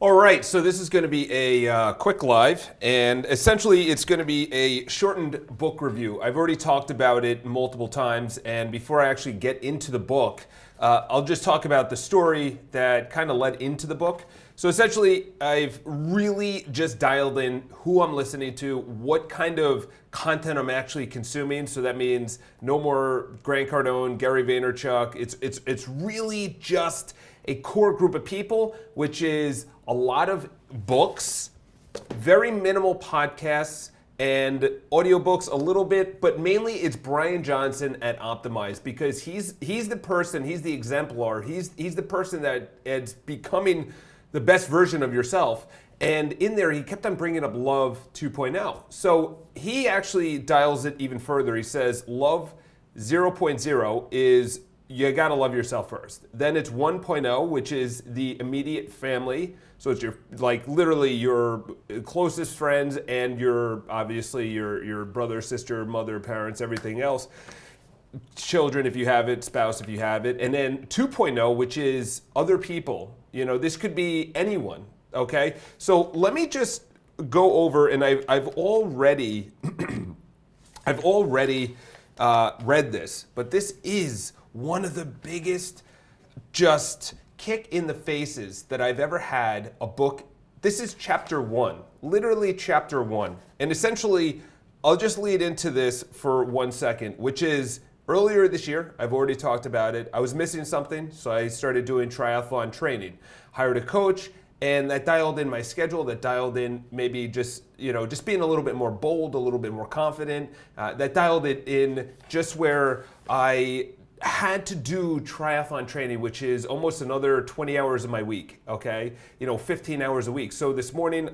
All right, so this is going to be a quick live, and essentially it's going to be a shortened book review. I've already talked about it multiple times, and before I actually get into the book, I'll just talk about the story that kind of led into the book. So essentially, I've really just dialed in who I'm listening to, what kind of content I'm actually consuming. So that means no more Grant Cardone, Gary Vaynerchuk. It's really just a core group of people, which is a lot of books, very minimal podcasts, and audiobooks a little bit, but mainly it's Brian Johnson at Optimize, because he's the person, he's the exemplar, he's the person that is becoming the best version of yourself. And in there, he kept on bringing up Love 2.0. So he actually dials it even further. He says Love 0.0 is you gotta love yourself first. Then it's 1.0, which is the immediate family. So it's your, like, literally your closest friends and your, obviously your brother, sister, mother, parents, everything else. Children if you have it, spouse if you have it. And then 2.0, which is other people. You know, this could be anyone, okay? So let me just go over, and I've already read this, but this is one of the biggest just kick in the faces that I've ever had a book. This is chapter 1, literally chapter 1. And essentially, I'll just lead into this for 1 second, which is earlier this year, I've already talked about it. I was missing something, so I started doing triathlon training. Hired a coach, and that dialed in my schedule, that dialed in maybe just being a little bit more bold, a little bit more confident. That dialed it in just where I had to do triathlon training, which is almost another 20 hours of my week, okay? 15 hours a week. So this morning,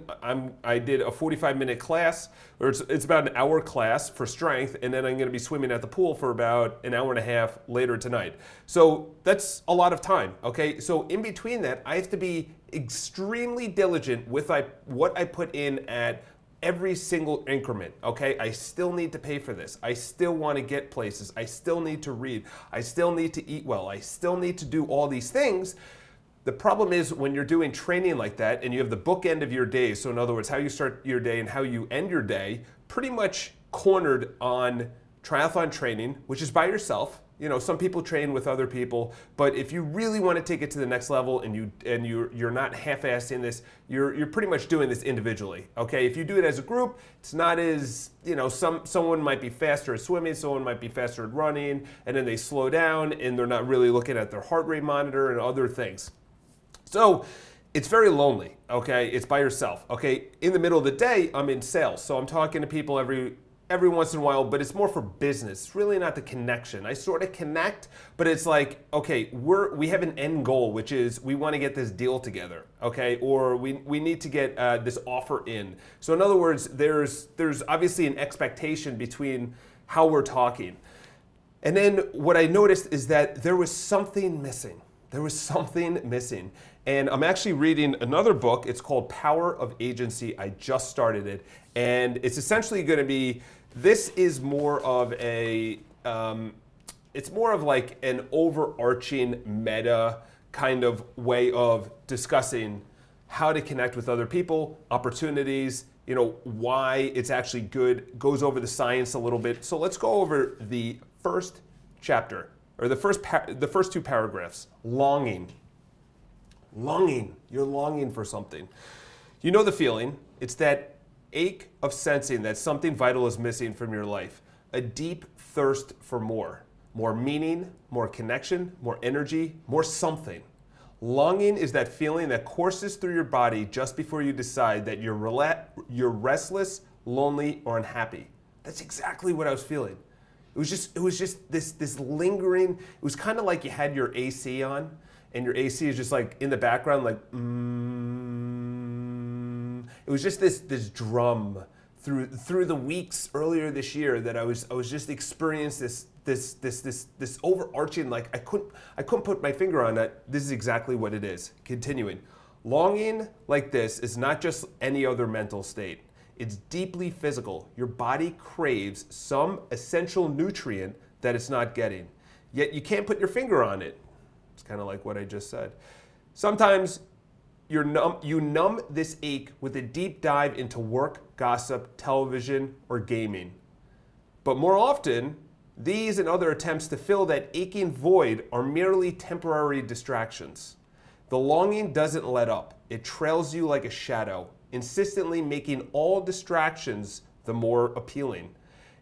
I did a 45-minute class, or it's about an hour class for strength, and then I'm gonna be swimming at the pool for about an hour and a half later tonight. So that's a lot of time, okay? So in between that, I have to be extremely diligent with what I put in at every single increment, okay? I still need to pay for this. I still want to get places. I still need to read. I still need to eat well. I still need to do all these things. The problem is when you're doing training like that and you have the bookend of your day, so in other words, how you start your day and how you end your day, pretty much cornered on triathlon training, which is by yourself. Some people train with other people, but if you really want to take it to the next level and you're not half-assing this, you're pretty much doing this individually. Okay, if you do it as a group, it's not as someone might be faster at swimming, someone might be faster at running, and then they slow down and they're not really looking at their heart rate monitor and other things. So it's very lonely. Okay, it's by yourself. Okay, in the middle of the day, I'm in sales, so I'm talking to people every once in a while, but it's more for business. It's really not the connection. I sort of connect, but it's like, okay, we have an end goal, which is we want to get this deal together, okay? Or we need to get this offer in. So in other words, there's obviously an expectation between how we're talking. And then what I noticed is that there was something missing. There was something missing. And I'm actually reading another book. It's called Power of Agency. I just started it. And it's essentially going to be, this is more of it's more of like an overarching meta kind of way of discussing how to connect with other people, opportunities, why it's actually good, goes over the science a little bit. So let's go over the first chapter, or the first two paragraphs. Longing. You're longing for something. You know the feeling. It's that ache of sensing that something vital is missing from your life. A deep thirst for more. More meaning, more connection, more energy, more something. Longing is that feeling that courses through your body just before you decide that you're restless, lonely, or unhappy. That's exactly what I was feeling. It was just this lingering. It was kind of like you had your AC on, and your AC is just like in the background, like It was just this drum through the weeks earlier this year that I was just experiencing this overarching, like I couldn't put my finger on it. This is exactly what it is. Continuing. Longing like this is not just any other mental state. It's deeply physical. Your body craves some essential nutrient that it's not getting. Yet you can't put your finger on it. It's kind of like what I just said. Sometimes you numb this ache with a deep dive into work, gossip, television, or gaming. But more often, these and other attempts to fill that aching void are merely temporary distractions. The longing doesn't let up. It trails you like a shadow, insistently making all distractions the more appealing.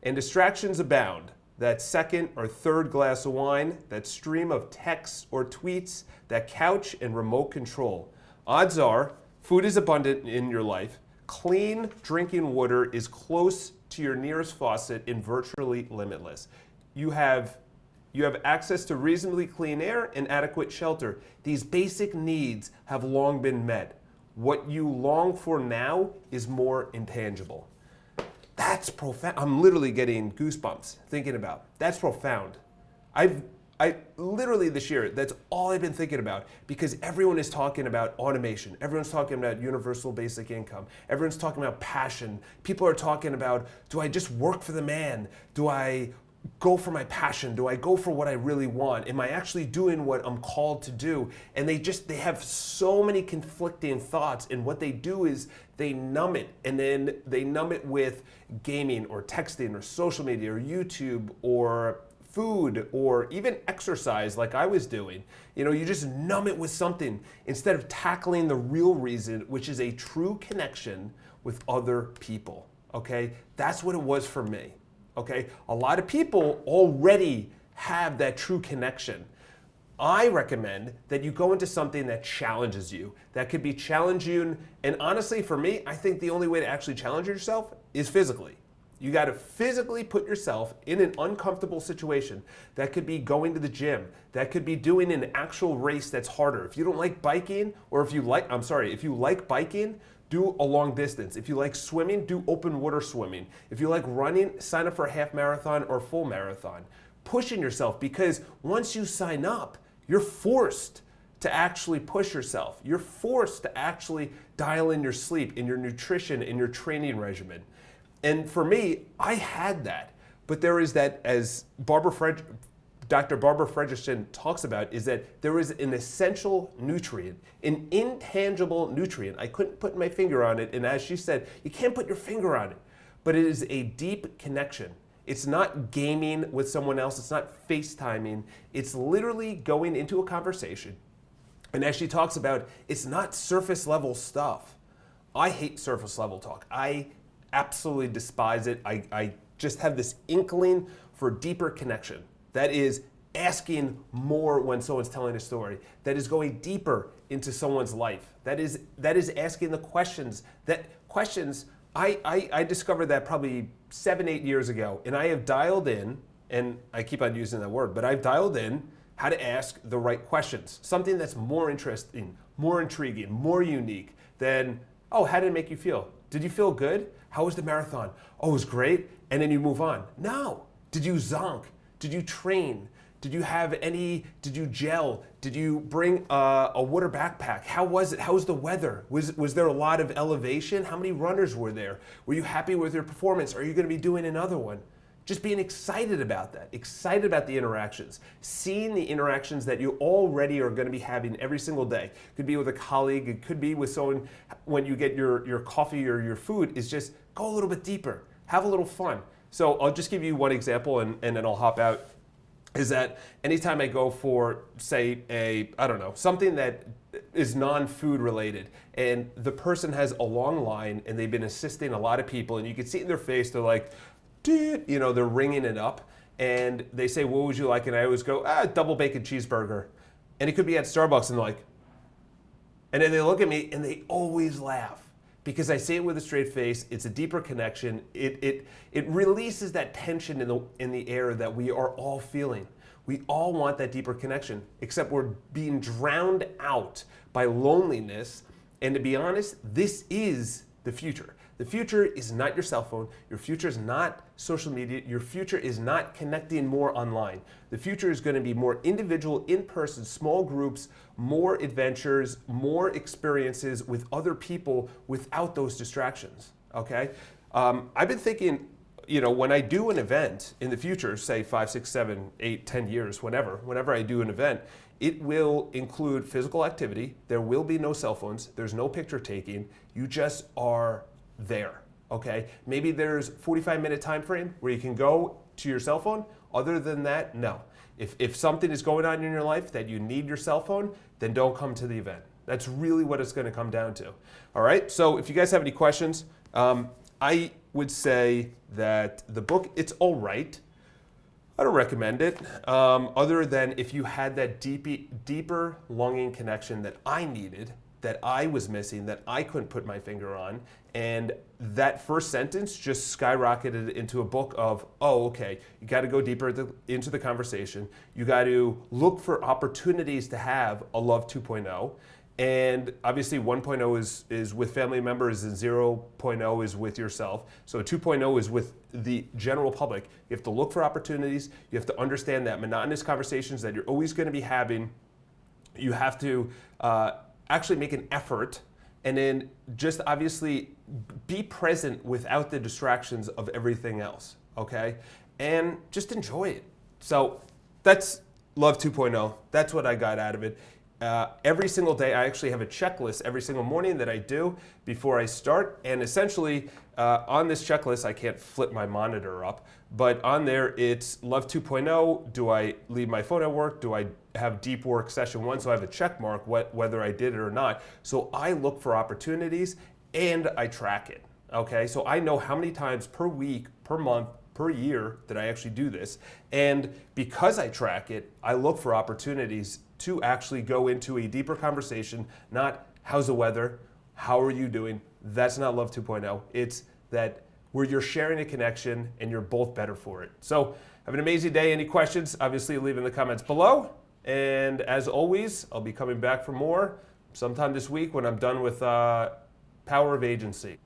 And distractions abound. That second or third glass of wine, that stream of texts or tweets, that couch and remote control. Odds are, food is abundant in your life. Clean drinking water is close to your nearest faucet and virtually limitless. You have access to reasonably clean air and adequate shelter. These basic needs have long been met. What you long for now is more intangible. That's profound. I'm literally getting goosebumps thinking about. That's profound. I literally this year, that's all I've been thinking about, because everyone is talking about automation. Everyone's talking about universal basic income. Everyone's talking about passion. People are talking about, do I just work for the man? Do I go for my passion? Do I go for what I really want? Am I actually doing what I'm called to do? And they have so many conflicting thoughts, and what they do is they numb it, and then they numb it with gaming or texting or social media or YouTube or food or even exercise like I was doing. You just numb it with something instead of tackling the real reason, which is a true connection with other people, okay? That's what it was for me, okay? A lot of people already have that true connection. I recommend that you go into something that challenges you, that could be challenging, and honestly for me, I think the only way to actually challenge yourself is physically. You got to physically put yourself in an uncomfortable situation. That could be going to the gym. That could be doing an actual race that's harder. If you don't like biking, or if you like biking, do a long distance. If you like swimming, do open water swimming. If you like running, sign up for a half marathon or full marathon. Pushing yourself, because once you sign up, you're forced to actually push yourself. You're forced to actually dial in your sleep, in your nutrition, in your training regimen. And for me, I had that. But there is that, as Dr. Barbara Fredrickson talks about, is that there is an essential nutrient, an intangible nutrient. I couldn't put my finger on it, and as she said, you can't put your finger on it. But it is a deep connection. It's not gaming with someone else. It's not FaceTiming. It's literally going into a conversation. And as she talks about, it's not surface level stuff. I hate surface level talk. I absolutely despise it. I just have this inkling for deeper connection. That is asking more when someone's telling a story. That is going deeper into someone's life. That is asking the questions. I discovered that probably 7-8 years ago, and I have dialed in, and I keep on using that word, but I've dialed in how to ask the right questions. Something that's more interesting, more intriguing, more unique than, oh, how did it make you feel? Did you feel good? How was the marathon? Oh, it was great. And then you move on. No. Did you zonk? Did you train? Did you gel? Did you bring a water backpack? How was it? How was the weather? Was there a lot of elevation? How many runners were there? Were you happy with your performance? Are you going to be doing another one? Just being excited about that, excited about the interactions, seeing the interactions that you already are going to be having every single day. It could be with a colleague, it could be with someone when you get your coffee or your food, is just go a little bit deeper, have a little fun. So I'll just give you one example and then I'll hop out, is that anytime I go for, say, something that is non-food related, and the person has a long line and they've been assisting a lot of people, and you can see it in their face, they're like, they're ringing it up, and they say, what would you like? And I always go, double bacon cheeseburger. And it could be at Starbucks, and they're like, and then they look at me and they always laugh because I say it with a straight face. It's a deeper connection. It releases that tension in the air that we are all feeling. We all want that deeper connection, except we're being drowned out by loneliness. And to be honest, this is the future. The future is not your cell phone. Your future is not social media. Your future is not connecting more online. The future is going to be more individual, in-person, small groups, more adventures, more experiences with other people without those distractions, okay? I've been thinking, when I do an event in the future, say 5, 6, 7, 8, 10 years, whenever I do an event, It will include physical activity. There will be no cell phones. There's no picture taking. You just are there, okay? Maybe there's 45-minute time frame where you can go to your cell phone. Other than that, no. If something is going on in your life that you need your cell phone, then don't come to the event. That's really what it's going to come down to. All right, so if you guys have any questions, I would say that the book, it's all right. I don't recommend it, other than if you had that deeper longing connection that I needed, that I was missing, that I couldn't put my finger on, and that first sentence just skyrocketed into a book of, oh, okay, you got to go deeper into the conversation. You got to look for opportunities to have a Love 2.0. And obviously 1.0 is with family members and 0.0 is with yourself. So 2.0 is with the general public. You have to look for opportunities. You have to understand that monotonous conversations that you're always going to be having, you have to actually make an effort, and then just obviously be present without the distractions of everything else, okay? And just enjoy it. So that's Love 2.0. That's what I got out of it. Every single day, I actually have a checklist every single morning that I do before I start. And essentially, on this checklist, I can't flip my monitor up, but on there, it's Love 2.0. Do I leave my phone at work? Do I have deep work session 1? So I have a check mark whether I did it or not. So I look for opportunities and I track it. Okay, so I know how many times per week, per month, per year that I actually do this. And because I track it, I look for opportunities to actually go into a deeper conversation, not how's the weather, how are you doing? That's not Love 2.0. It's that where you're sharing a connection and you're both better for it. So have an amazing day. Any questions, obviously leave in the comments below. And as always, I'll be coming back for more sometime this week when I'm done with Power of Agency.